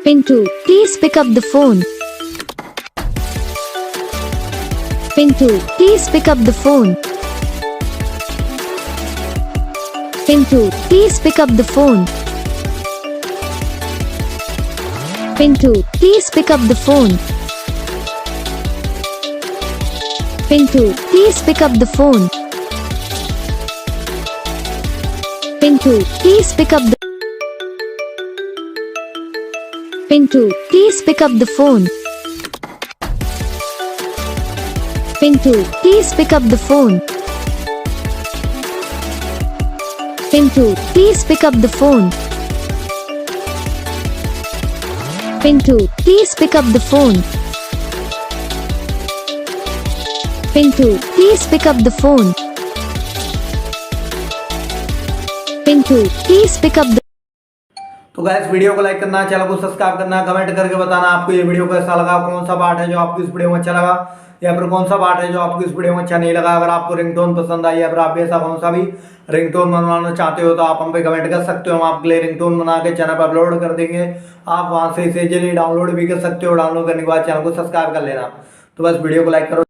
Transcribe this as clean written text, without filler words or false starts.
Pintu, please pick up the phone. Pintu, please pick up the phone. Pintu, please pick up the phone. Pintu, please pick up the phone. Pintu, please pick up the phone. Pintu, please pick up the Pintu, please pick up the phone. Pintu, please pick up the phone. Pintu, please pick up the phone. Pintu, please pick up the phone. Pintu, please pick up the phone. Pintu, please pick up the तो guys video को like करना, channel को subscribe करना, comment करके बताना आपको ये video कैसा लगा, कौन सा पार्ट है जो आपको इस वीडियो में अच्छा लगा या फिर कौन सा पार्ट है जो आपको इस वीडियो में अच्छा नहीं लगा। अगर आपको रिंगटोन पसंद आई या फिर आप ऐसा कौन सा भी रिंगटोन बनवाना चाहते हो तो आप हम पे कमेंट कर सकते हो। हम आपके लिए रिंगटोन बना के चैनल पर अपलोड कर देंगे। आप वहां से इसे इजीली डाउनलोड भी कर सकते हो। डाउनलोड करने के बाद चैनल को सब्सक्राइब कर लेना। तो बस वीडियो को लाइक करो।